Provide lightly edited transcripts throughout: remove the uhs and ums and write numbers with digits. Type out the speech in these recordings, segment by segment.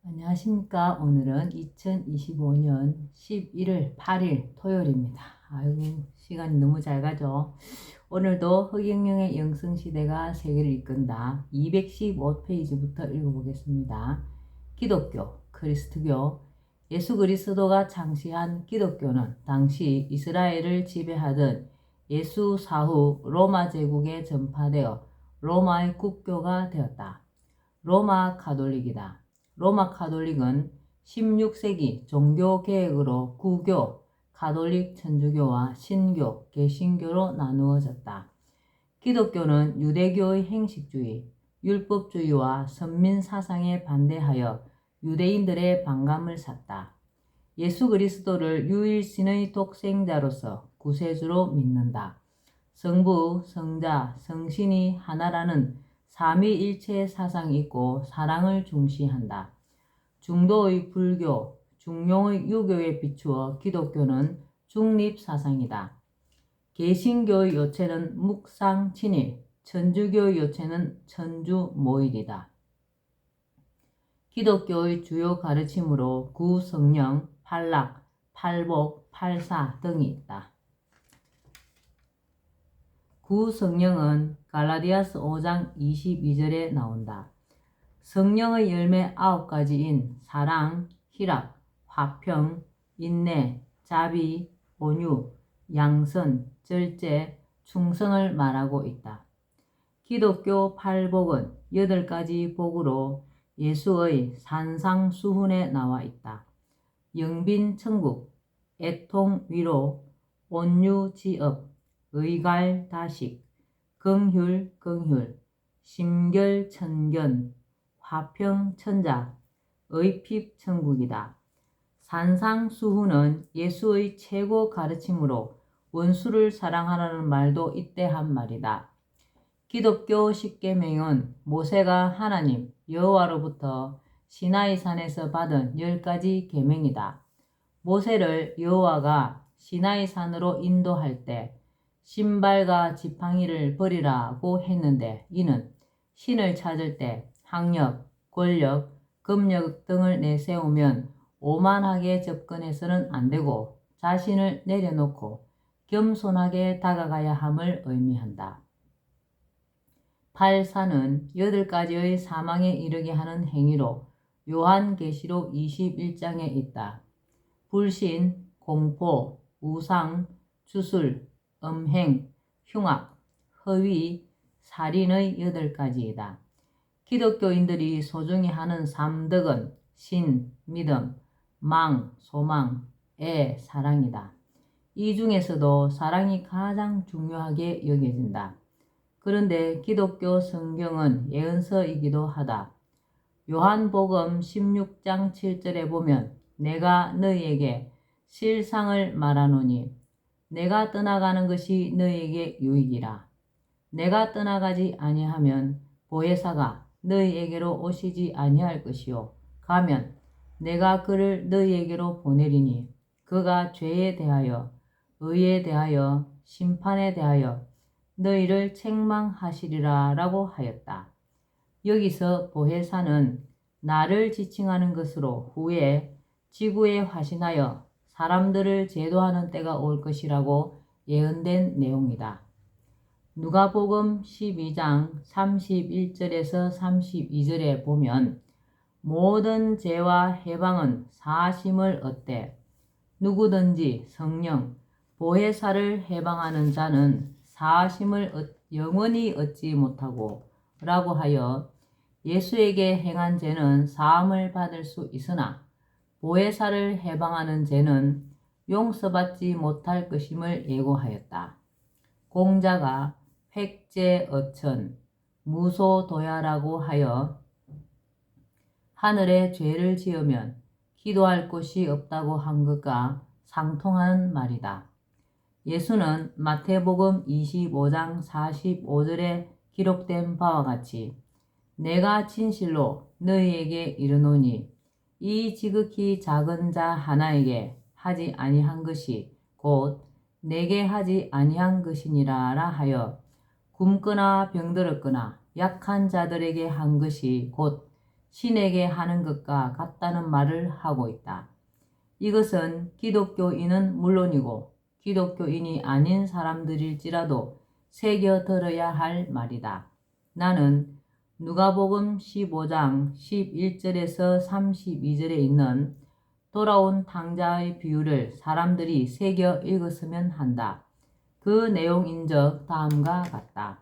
안녕하십니까. 오늘은 2025년 11월 8일 토요일입니다. 아이고, 시간이 너무 잘 가죠. 오늘도 허경영의 영성시대가 세계를 이끈다. 215페이지부터 읽어보겠습니다. 기독교, 그리스도교, 예수 그리스도가 창시한 기독교는 당시 이스라엘을 지배하던 예수 사후 로마 제국에 전파되어 로마의 국교가 되었다. 로마 가톨릭이다. 로마 가톨릭은 16세기 종교개혁으로 구교, 가톨릭 천주교와 신교, 개신교로 나누어졌다. 기독교는 유대교의 행식주의, 율법주의와 선민사상에 반대하여 유대인들의 반감을 샀다. 예수 그리스도를 유일신의 독생자로서 구세주로 믿는다. 성부, 성자, 성신이 하나라는 삼위일체 사상이 있고 사랑을 중시한다. 중도의 불교, 중용의 유교에 비추어 기독교는 중립사상이다. 개신교의 요체는 묵상친일, 천주교의 요체는 천주모일이다. 기독교의 주요 가르침으로 구성령, 팔락, 팔복, 팔사 등이 있다. 구성령은 갈라디아서 5장 22절에 나온다. 성령의 열매 9가지인 사랑, 희락, 화평, 인내, 자비, 온유, 양선, 절제, 충성을 말하고 있다. 기독교 팔복은 8가지 복으로 예수의 산상수훈에 나와 있다. 영빈천국, 애통위로, 온유지업, 의갈다식, 긍휼, 심결천견, 화평천자, 의핍천국이다. 산상수훈은 예수의 최고 가르침으로 원수를 사랑하라는 말도 이때한 말이다. 기독교 십계명은 모세가 하나님 여호와로부터 시나이산에서 받은 10가지 계명이다. 모세를 여호와가 시나이산으로 인도할 때 신발과 지팡이를 버리라고 했는데 이는 신을 찾을 때 학력, 권력, 금력 등을 내세우면 오만하게 접근해서는 안 되고 자신을 내려놓고 겸손하게 다가가야 함을 의미한다. 팔사는 8가지의 사망에 이르게 하는 행위로 요한계시록 21장에 있다. 불신, 공포, 우상, 주술, 음행, 흉악, 허위, 살인의 8가지이다. 기독교인들이 소중히 하는 3덕은 신, 믿음, 망, 소망, 애, 사랑이다. 이 중에서도 사랑이 가장 중요하게 여겨진다. 그런데 기독교 성경은 예언서이기도 하다. 요한복음 16장 7절에 보면 내가 너희에게 실상을 말하노니 내가 떠나가는 것이 너희에게 유익이라. 내가 떠나가지 아니하면 보혜사가 너희에게로 오시지 아니할 것이요 가면 내가 그를 너희에게로 보내리니 그가 죄에 대하여 의에 대하여 심판에 대하여 너희를 책망하시리라 라고 하였다. 여기서 보혜사는 나를 지칭하는 것으로 후에 지구에 화신하여 사람들을 제도하는 때가 올 것이라고 예언된 내용이다. 누가복음 12장 31절에서 32절에 보면 모든 죄와 해방은 사하심을 얻되 누구든지 성령, 보혜사를 해방하는 자는 사하심을 영원히 얻지 못하고 라고 하여 예수에게 행한 죄는 사함을 받을 수 있으나 보혜사를 해방하는 죄는 용서받지 못할 것임을 예고하였다. 공자가 획제어천, 무소도야라고 하여 하늘에 죄를 지으면 기도할 곳이 없다고 한 것과 상통하는 말이다. 예수는 마태복음 25장 45절에 기록된 바와 같이 내가 진실로 너희에게 이르노니 이 지극히 작은 자 하나에게 하지 아니한 것이 곧 내게 하지 아니한 것이니라 하여 굶거나 병들었거나 약한 자들에게 한 것이 곧 신에게 하는 것과 같다는 말을 하고 있다. 이것은 기독교인은 물론이고 기독교인이 아닌 사람들일지라도 새겨들어야 할 말이다. 나는 누가복음 15장 11절에서 32절에 있는 돌아온 탕자의 비유를 사람들이 새겨 읽었으면 한다. 그 내용인적 다음과 같다.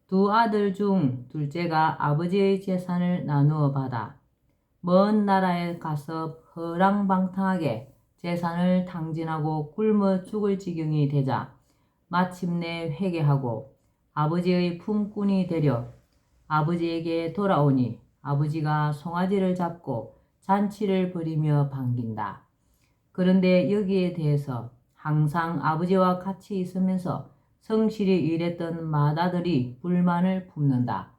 두 아들 중 둘째가 아버지의 재산을 나누어 받아 먼 나라에 가서 허랑방탕하게 재산을 탕진하고 굶어 죽을 지경이 되자 마침내 회개하고 아버지의 품꾼이 되려 아버지에게 돌아오니 아버지가 송아지를 잡고 잔치를 벌이며 반긴다. 그런데 여기에 대해서 항상 아버지와 같이 있으면서 성실히 일했던 맏아들이 불만을 품는다.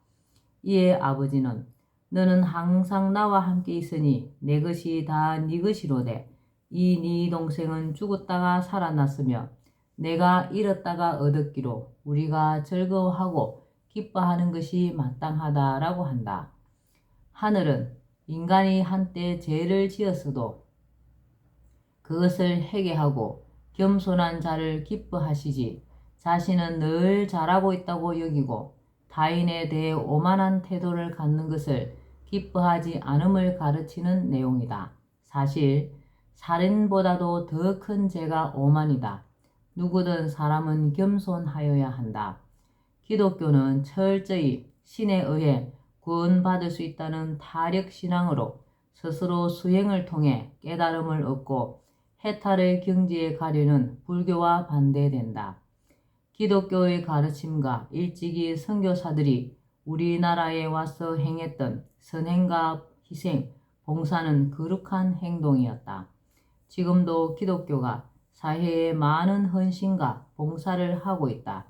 이에 아버지는 너는 항상 나와 함께 있으니 내 것이 다 네 것이로되 이 네 동생은 죽었다가 살아났으며 내가 잃었다가 얻었기로 우리가 즐거워하고 기뻐하는 것이 마땅하다라고 한다. 하늘은 인간이 한때 죄를 지었어도 그것을 회개하고 겸손한 자를 기뻐하시지 자신은 늘 잘하고 있다고 여기고 타인에 대해 오만한 태도를 갖는 것을 기뻐하지 않음을 가르치는 내용이다. 사실 살인보다도 더 큰 죄가 오만이다. 누구든 사람은 겸손하여야 한다. 기독교는 철저히 신에 의해 구원받을 수 있다는 타력신앙으로 스스로 수행을 통해 깨달음을 얻고 해탈의 경지에 가려는 불교와 반대된다. 기독교의 가르침과 일찍이 선교사들이 우리나라에 와서 행했던 선행과 희생, 봉사는 거룩한 행동이었다. 지금도 기독교가 사회에 많은 헌신과 봉사를 하고 있다.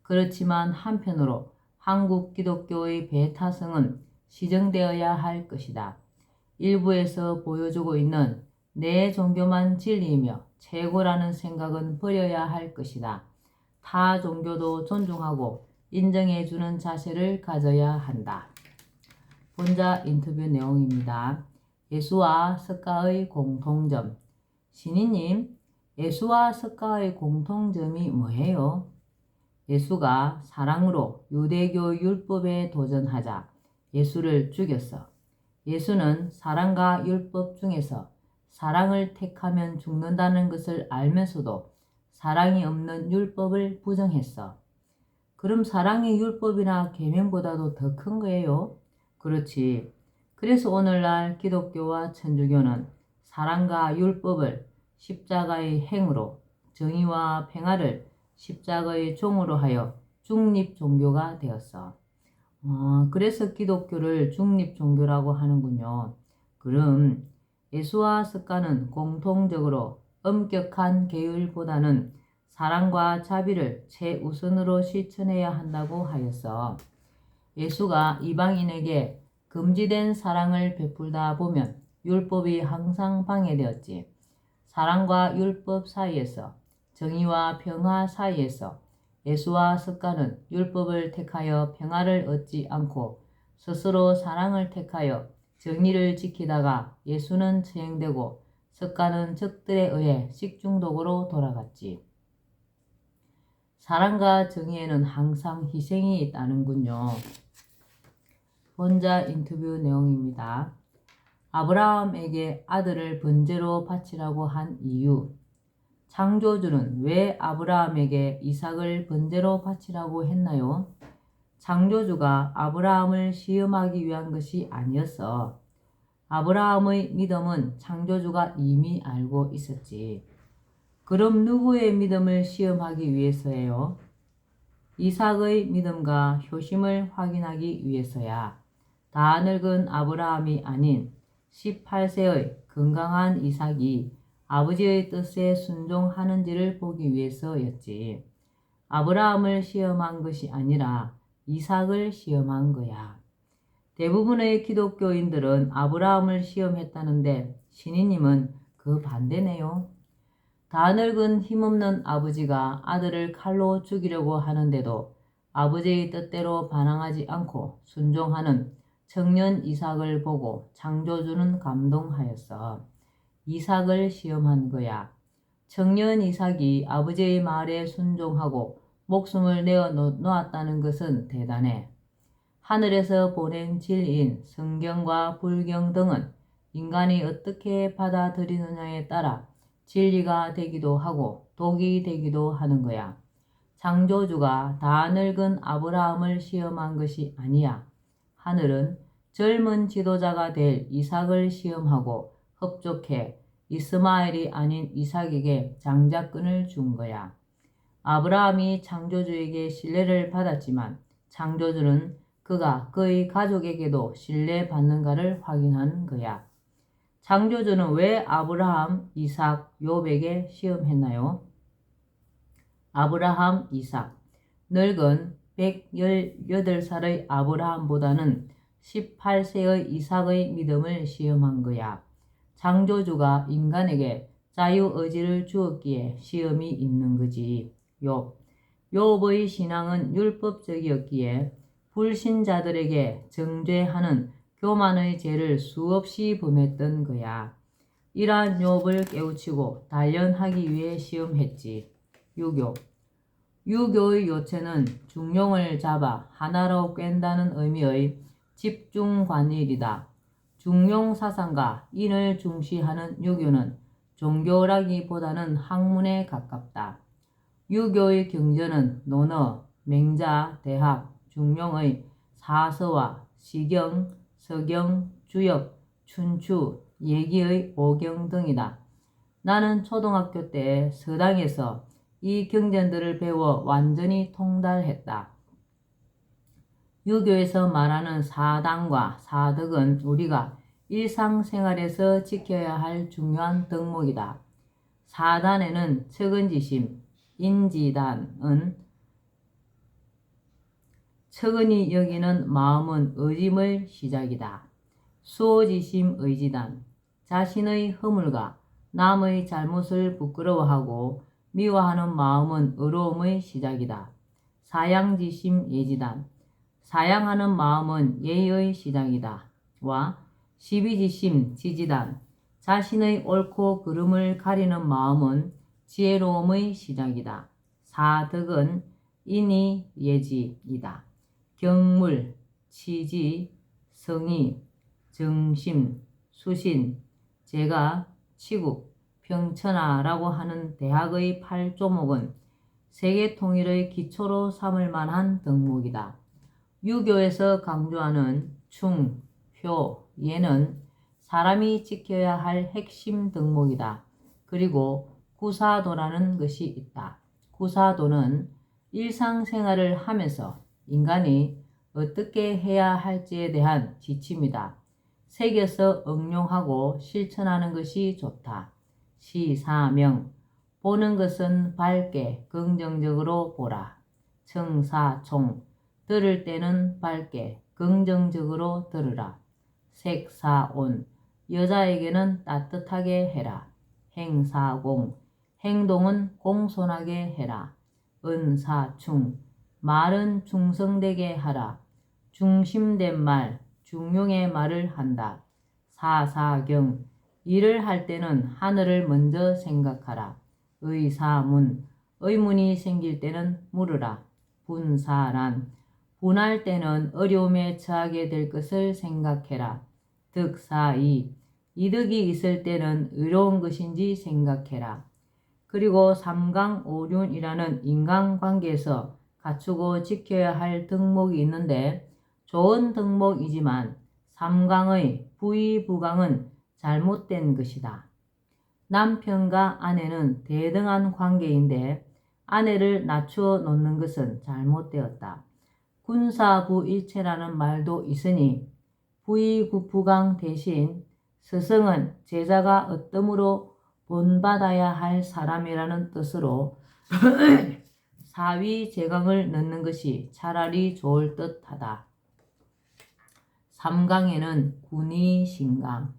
그렇지만 한편으로 한국 기독교의 배타성은 시정되어야 할 것이다. 일부에서 보여주고 있는 내 종교만 진리이며 최고라는 생각은 버려야 할 것이다. 타 종교도 존중하고 인정해주는 자세를 가져야 한다. 본자 인터뷰 내용입니다. 예수와 석가의 공통점. 신이님, 예수와 석가의 공통점이 뭐예요? 예수가 사랑으로 유대교 율법에 도전하자 예수를 죽였어. 예수는 사랑과 율법 중에서 사랑을 택하면 죽는다는 것을 알면서도 사랑이 없는 율법을 부정했어. 그럼 사랑이 율법이나 계명보다도 더 큰 거예요? 그렇지. 그래서 오늘날 기독교와 천주교는 사랑과 율법을 십자가의 행으로, 정의와 평화를 십자가의 종으로 하여 중립 종교가 되었어. 그래서 기독교를 중립 종교라고 하는군요. 그럼 예수와 석가는 공통적으로 엄격한 계율보다는 사랑과 자비를 최우선으로 실천해야 한다고 하였어. 예수가 이방인에게 금지된 사랑을 베풀다 보면 율법이 항상 방해되었지. 사랑과 율법 사이에서, 정의와 평화 사이에서 예수와 석가는 율법을 택하여 평화를 얻지 않고 스스로 사랑을 택하여 정의를 지키다가 예수는 처형되고 석가는 적들에 의해 식중독으로 돌아갔지. 사랑과 정의에는 항상 희생이 있다는군요. 본자 인터뷰 내용입니다. 아브라함에게 아들을 번제로 바치라고 한 이유. 창조주는 왜 아브라함에게 이삭을 번제로 바치라고 했나요? 창조주가 아브라함을 시험하기 위한 것이 아니었어. 아브라함의 믿음은 창조주가 이미 알고 있었지. 그럼 누구의 믿음을 시험하기 위해서예요? 이삭의 믿음과 효심을 확인하기 위해서야. 다 늙은 아브라함이 아닌 18세의 건강한 이삭이 아버지의 뜻에 순종하는지를 보기 위해서였지. 아브라함을 시험한 것이 아니라 이삭을 시험한 거야. 대부분의 기독교인들은 아브라함을 시험했다는데 신이님은 그 반대네요. 다 늙은 힘없는 아버지가 아들을 칼로 죽이려고 하는데도 아버지의 뜻대로 반항하지 않고 순종하는 청년 이삭을 보고 창조주는 감동하였어. 이삭을 시험한 거야. 청년 이삭이 아버지의 말에 순종하고 목숨을 내어 놓았다는 것은 대단해. 하늘에서 보낸 진리인 성경과 불경 등은 인간이 어떻게 받아들이느냐에 따라 진리가 되기도 하고 독이 되기도 하는 거야. 창조주가 다 늙은 아브라함을 시험한 것이 아니야. 하늘은 젊은 지도자가 될 이삭을 시험하고 흡족해 이스마엘이 아닌 이삭에게 장자권을 준 거야. 아브라함이 창조주에게 신뢰를 받았지만 창조주는 그가 그의 가족에게도 신뢰받는가를 확인한 거야. 창조주는 왜 아브라함, 이삭, 욥에게 시험했나요? 아브라함, 이삭. 늙은 118살의 아브라함보다는 18세의 이삭의 믿음을 시험한 거야. 창조주가 인간에게 자유의지를 주었기에 시험이 있는 거지. 욥의 신앙은 율법적이었기에 불신자들에게 정죄하는 교만의 죄를 수없이 범했던 거야. 이러한 욥을 깨우치고 단련하기 위해 시험했지. 유교의 요체는 중용을 잡아 하나로 꿰다는 의미의 집중관일이다. 중용 사상과 인을 중시하는 유교는 종교라기보다는 학문에 가깝다. 유교의 경전은 논어, 맹자, 대학, 중용의 사서와 시경, 서경, 주역, 춘추, 예기의 오경 등이다. 나는 초등학교 때 서당에서 이 경전들을 배워 완전히 통달했다. 유교에서 말하는 사당과 사덕은 우리가 일상생활에서 지켜야 할 중요한 덕목이다. 사단에는 측은지심, 인지단은 측은히 여기는 마음은 의심의 시작이다. 수호지심 의지단, 자신의 허물과 남의 잘못을 부끄러워하고 미워하는 마음은 의로움의 시작이다. 사양지심 예지단, 사양하는 마음은 예의의 시작이다. 와 시비지심 지지단, 자신의 옳고 그름을 가리는 마음은 지혜로움의 시작이다. 사덕은 인의 예지이다. 경물, 치지, 성의, 정심, 수신, 제가, 치국, 평천하라고 하는 대학의 8조목은 세계 통일의 기초로 삼을 만한 덕목이다. 유교에서 강조하는 충, 효, 예는 사람이 지켜야 할 핵심 덕목이다. 그리고 구사도라는 것이 있다. 구사도는 일상생활을 하면서 인간이 어떻게 해야 할지에 대한 지침이다. 새겨서 응용하고 실천하는 것이 좋다. 시사명, 보는 것은 밝게 긍정적으로 보라. 청사총, 들을 때는 밝게 긍정적으로 들으라. 색사온, 여자에게는 따뜻하게 해라. 행사공, 행동은 공손하게 해라. 은사충, 말은 충성되게 하라. 중심된 말, 중용의 말을 한다. 사사경, 일을 할 때는 하늘을 먼저 생각하라. 의사문, 의문이 생길 때는 물으라. 분사란, 분할 때는 어려움에 처하게 될 것을 생각해라. 득사이, 이득이 있을 때는 의로운 것인지 생각해라. 그리고 삼강오륜이라는 인간관계에서 갖추고 지켜야 할 덕목이 있는데 좋은 덕목이지만 삼강의 부의부강은 잘못된 것이다. 남편과 아내는 대등한 관계인데 아내를 낮추어 놓는 것은 잘못되었다. 군사부일체라는 말도 있으니 부의부강 대신 스승은 제자가 어떠므로 본받아야 할 사람이라는 뜻으로 사위제강을 넣는 것이 차라리 좋을 듯하다. 삼강에는 군이 신강,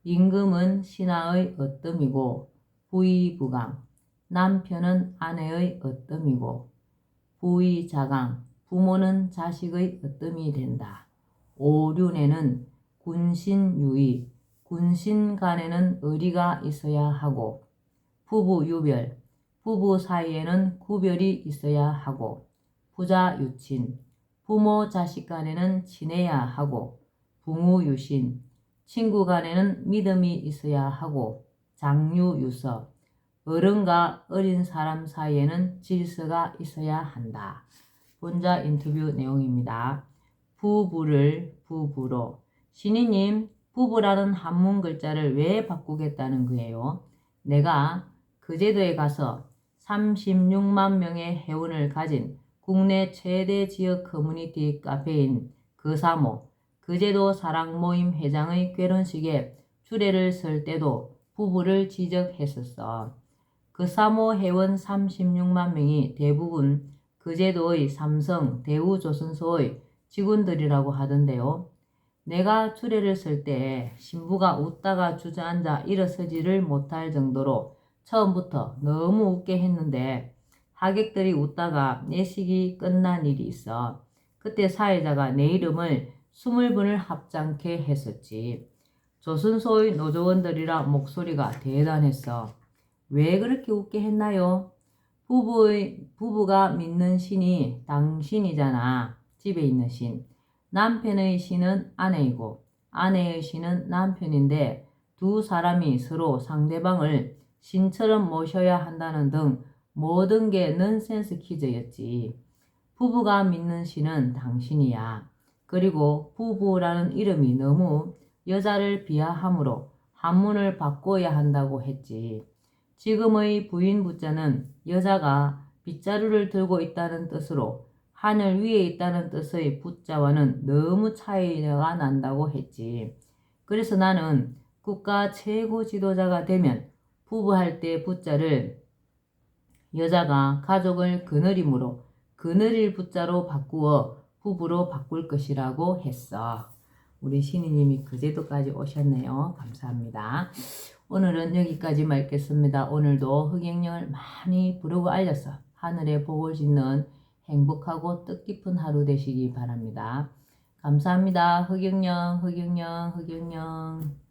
임금은 신하의 어뜸이고 부의부강, 남편은 아내의 어뜸이고 부의자강, 부모는 자식의 어뜸이 된다. 오륜에는 군신유의, 군신 간에는 의리가 있어야 하고, 부부유별, 부부 사이에는 구별이 있어야 하고, 부자유친, 부모 자식 간에는 친해야 하고, 붕우유신, 친구 간에는 믿음이 있어야 하고, 장유유서, 어른과 어린 사람 사이에는 질서가 있어야 한다. 본자 인터뷰 내용입니다. 부부를 부부로. 신이님, 부부라는 한문 글자를 왜 바꾸겠다는 거예요? 내가 그 제도에 가서 36만 명의 회원을 가진 국내 최대 지역 커뮤니티 카페인 그사모, 그제도 사랑모임 회장의 결혼식에 주례를 설 때도 부부를 지적했었어. 그사모 회원 36만 명이 대부분 그제도의 삼성, 대우조선소의 직원들이라고 하던데요. 내가 주례를 설 때 신부가 웃다가 주저앉아 일어서지를 못할 정도로 처음부터 너무 웃게 했는데 하객들이 웃다가 내식이 끝난 일이 있어. 그때 사회자가 내 이름을 20분을 합장케 했었지. 조선소의 노조원들이라 목소리가 대단했어. 왜 그렇게 웃게 했나요? 부부가 믿는 신이 당신이잖아. 집에 있는 신. 남편의 신은 아내이고 아내의 신은 남편인데 두 사람이 서로 상대방을 신처럼 모셔야 한다는 등 모든 게 넌센스 퀴즈였지. 부부가 믿는 신은 당신이야. 그리고 부부라는 이름이 너무 여자를 비하하므로 한문을 바꿔야 한다고 했지. 지금의 부인 부자는 여자가 빗자루를 들고 있다는 뜻으로 하늘 위에 있다는 뜻의 부자와는 너무 차이가 난다고 했지. 그래서 나는 국가 최고 지도자가 되면 부부할 때 부자를 여자가 가족을 거느림으로 그늘일 부자로 바꾸어 부부로 바꿀 것이라고 했어. 우리 신이님이 그제도까지 오셨네요. 감사합니다. 오늘은 여기까지 읽겠습니다. 오늘도 흑행령을 많이 부르고 알려서 하늘에 복을 짓는 행복하고 뜻깊은 하루 되시기 바랍니다. 감사합니다. 흑행령, 흑행령, 흑행령.